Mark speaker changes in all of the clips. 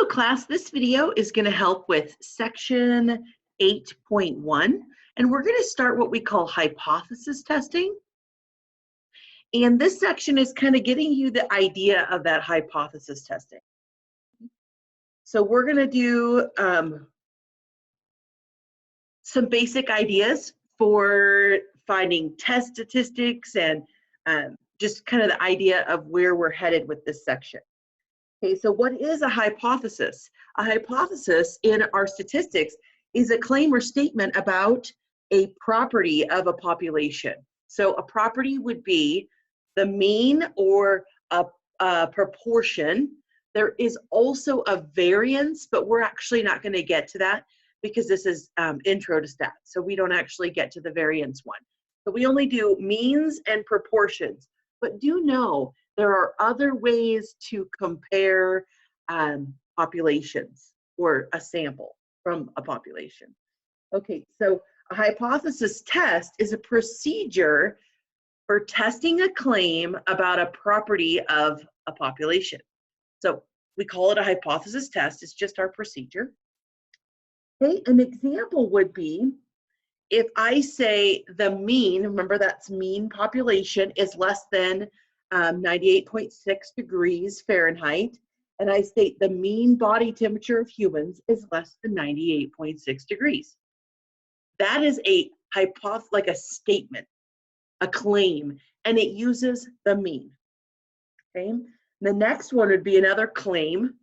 Speaker 1: class, this video is going to help with section 8.1, and we're going to start what we call hypothesis testing. And this section is kind of getting you the idea of that hypothesis testing. So we're going to do some basic ideas for finding test statistics and just kind of the idea of where we're headed with this section. Okay, so what is a hypothesis? A hypothesis in our statistics is a claim or statement about a property of a population. So a property would be the mean or a proportion. There is also a variance, but we're actually not going to get to that because this is intro to stats. So we don't actually get to the variance one. So we only do means and proportions. But do know there are other ways to compare populations or a sample from a population. Okay, so a hypothesis test is a procedure for testing a claim about a property of a population. So we call it a hypothesis test. It's just our procedure. Okay, an example would be if I say the mean, remember that's mean population, is less than 98.6 degrees Fahrenheit, and I state the mean body temperature of humans is less than 98.6 degrees. That is a hypothesis, like a statement, a claim, and it uses the mean. Okay. The next one would be another claim,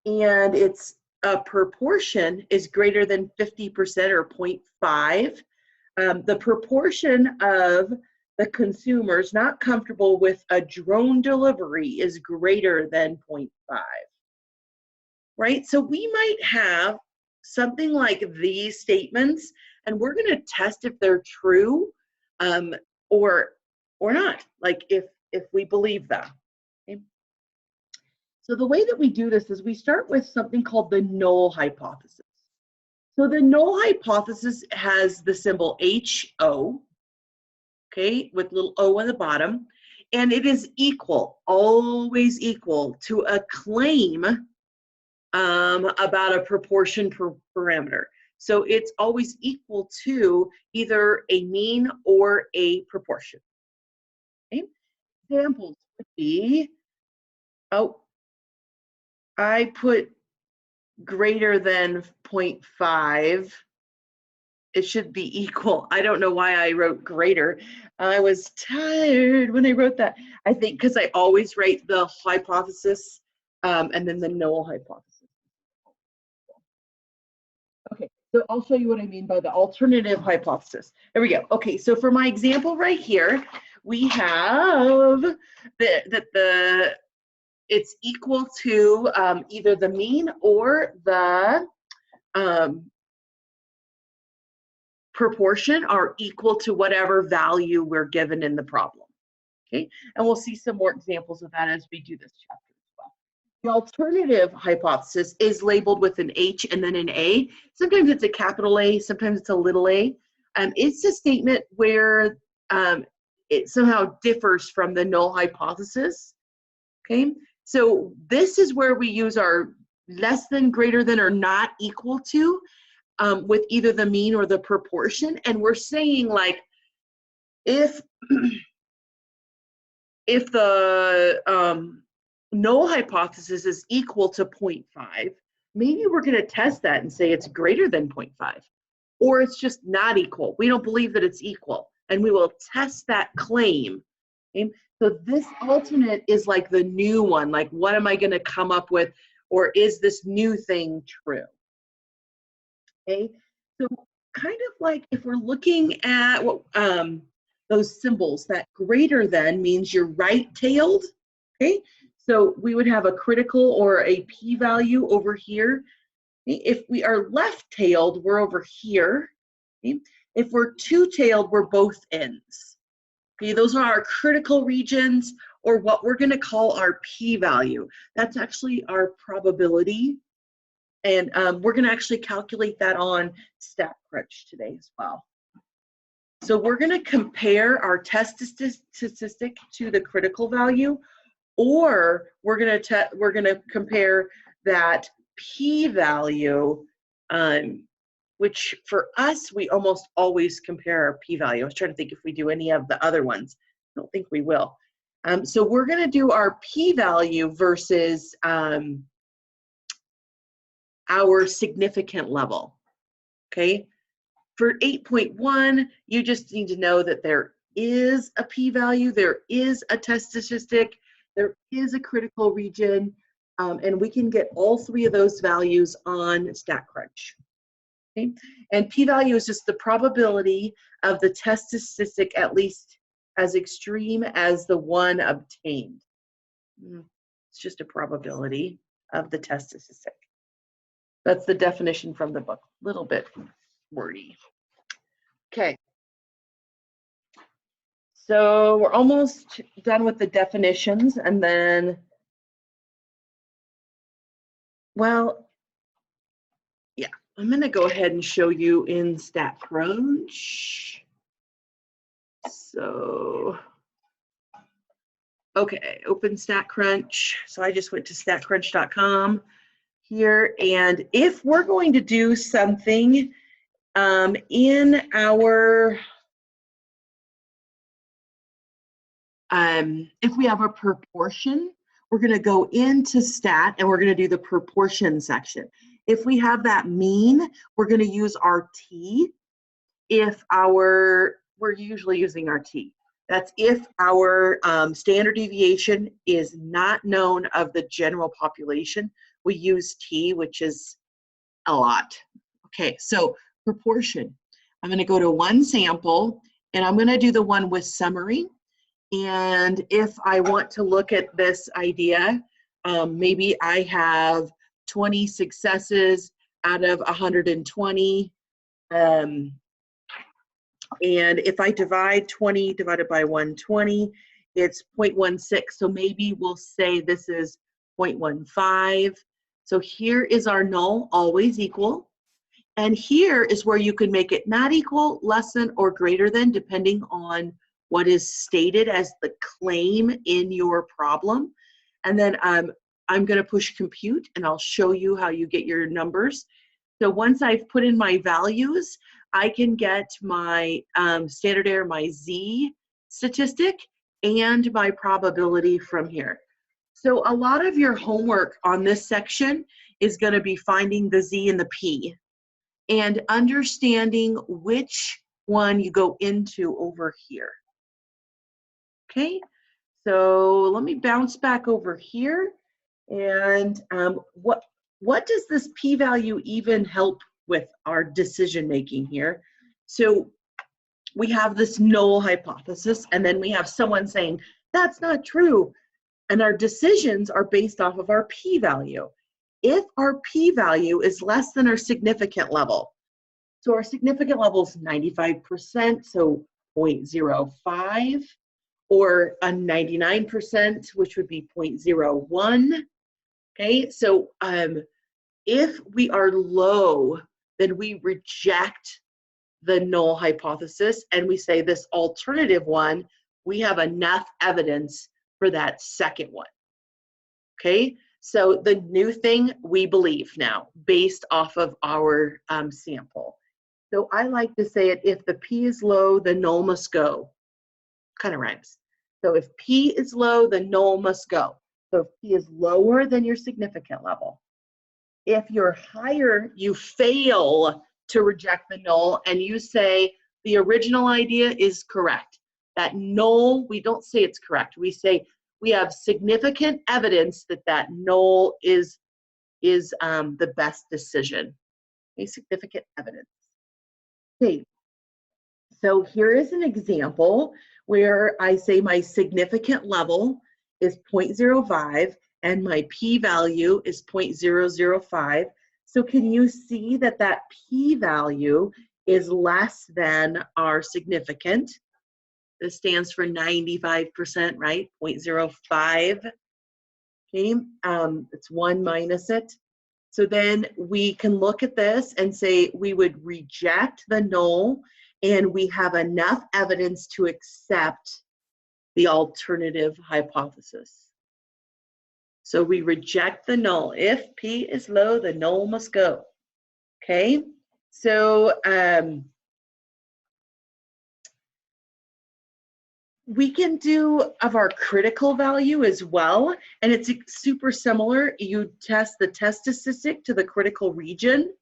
Speaker 1: and it's a proportion is greater than 50% or 0.5. The proportion of the consumers not comfortable with a drone delivery is greater than 0.5. Right? So we might have something like these statements, and we're going to test if they're true or not, like if we believe them. Okay? So the way that we do this is we start with something called the null hypothesis. So the null hypothesis has the symbol HO, okay, with little o on the bottom, and it is equal, always equal to a claim about a proportion parameter. So it's always equal to either a mean or a proportion. Okay? Examples would be, I put greater than 0.5. It should be equal. I don't know why I wrote greater. I was tired when I wrote that. I think because I always write the hypothesis and then the null hypothesis. Okay, so I'll show you what I mean by the alternative hypothesis. There we go. Okay, so for my example right here, we have that it's equal to either the mean or the proportion are equal to whatever value we're given in the problem. Okay, and we'll see some more examples of that as we do this chapter as well. The alternative hypothesis is labeled with an H and then an A. Sometimes it's a capital A, sometimes it's a little a. It's a statement where it somehow differs from the null hypothesis. Okay, so this is where we use our less than, greater than, or not equal to with either the mean or the proportion. And we're saying, like, if the null hypothesis is equal to 0.5, maybe we're going to test that and say it's greater than 0.5, or it's just not equal. We don't believe that it's equal, and we will test that claim. Okay? So this alternate is like the new one, like what am I going to come up with, or is this new thing true? Okay, so kind of like if we're looking at what, those symbols, that greater than means you're right-tailed. Okay, so we would have a critical or a p-value over here. If we are left-tailed, we're over here. Okay? If we're two-tailed, we're both ends. Okay, those are our critical regions, or what we're going to call our p-value. That's actually our probability. And we're going to actually calculate that on Statcrunch today as well. So we're going to compare our test statistic to the critical value, or we're going to compare that p-value, which for us, we almost always compare our p-value. I was trying to think if we do any of the other ones. I don't think we will. So we're going to do our p-value versus our significant level, okay? For 8.1, you just need to know that there is a p-value, there is a test statistic, there is a critical region, and we can get all three of those values on Statcrunch. Okay? And p-value is just the probability of the test statistic at least as extreme as the one obtained. It's just a probability of the test statistic. That's the definition from the book. A little bit wordy. Okay. So we're almost done with the definitions, and then, well, yeah, I'm going to go ahead and show you in Statcrunch. So, okay, open Statcrunch. So I just went to statcrunch.com here, and if we're going to do something in our, if we have a proportion, we're going to go into stat and we're going to do the proportion section. If we have that mean, we're going to use our t. If our, we're usually using our t. That's if our standard deviation is not known of the general population, we use t, which is a lot. Okay, so proportion. I'm going to go to one sample, and I'm going to do the one with summary. And if I want to look at this idea, maybe I have 20 successes out of 120. And if I divide 20 divided by 120, it's 0.16. So maybe we'll say this is 0.15. So here is our null, always equal. And here is where you can make it not equal, less than, or greater than, depending on what is stated as the claim in your problem. And then I'm going to push compute, and I'll show you how you get your numbers. So once I've put in my values, I can get my standard error, my z statistic, and my probability from here. So a lot of your homework on this section is going to be finding the z and the p and understanding which one you go into over here. Okay, so let me bounce back over here. And what does this p-value even help with our decision making here? So we have this null hypothesis, and then we have someone saying that's not true, and our decisions are based off of our p-value. If our p-value is less than our significant level, so our significant level is 95%, so 0.05, or a 99%, which would be 0.01. Okay, so if we are low, then we reject the null hypothesis and we say this alternative one, we have enough evidence for that second one. Okay, so the new thing we believe now based off of our sample. So I like to say it, if the p is low, the null must go. Kind of rhymes. So if p is low, the null must go. So if p is lower than your significant level. If you're higher, you fail to reject the null and you say the original idea is correct. That null, we don't say it's correct. We say we have significant evidence that that null is the best decision. Okay, significant evidence. Okay, so here is an example where I say my significant level is 0.05 and my p-value is 0.005. So can you see that that p-value is less than our significant? This stands for 95%, right? 0.05. Okay, it's 1 minus it. So then we can look at this and say we would reject the null and we have enough evidence to accept the alternative hypothesis. So we reject the null. If P is low, the null must go. Okay, so we can do of our critical value as well, and it's super similar. You test the test statistic to the critical region,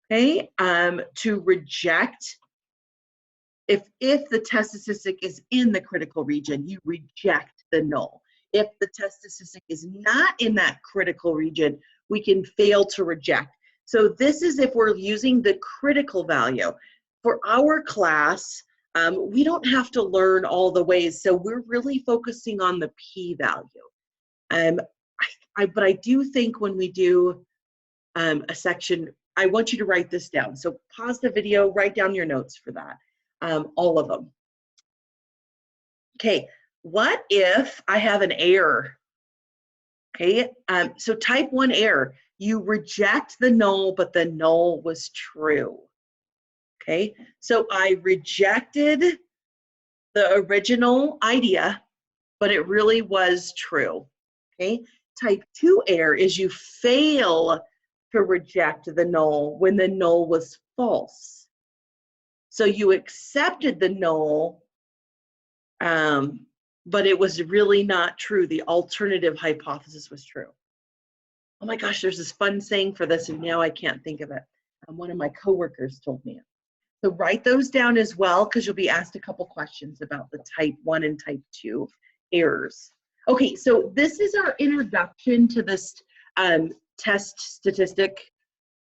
Speaker 1: okay, to reject. If the test statistic is in the critical region, you reject the null. If the test statistic is not in that critical region, we can fail to reject. So this is if we're using the critical value. For our class, we don't have to learn all the ways, so we're really focusing on the p-value. But I do think when we do a section, I want you to write this down. So pause the video, write down your notes for that, all of them. Okay, what if I have an error? Okay, so type 1 error. You reject the null, but the null was true. Okay, so I rejected the original idea, but it really was true. Okay, type 2 error is you fail to reject the null when the null was false. So you accepted the null, but it was really not true. The alternative hypothesis was true. Oh my gosh, there's this fun saying for this, and now I can't think of it. One of my coworkers told me it. So write those down as well, because you'll be asked a couple questions about the type 1 and type 2 errors. Okay, so this is our introduction to this test statistic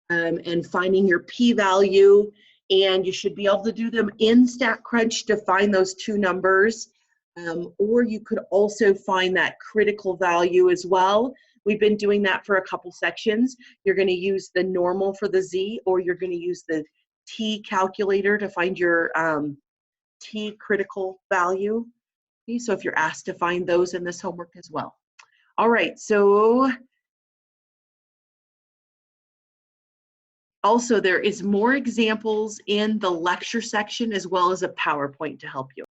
Speaker 1: and finding your p-value, and you should be able to do them in Statcrunch to find those two numbers, or you could also find that critical value as well. We've been doing that for a couple sections. You're going to use the normal for the z, or you're going to use the t calculator to find your t critical value. Okay, so if you're asked to find those in this homework as well. All right, so also there is more examples in the lecture section as well as a PowerPoint to help you.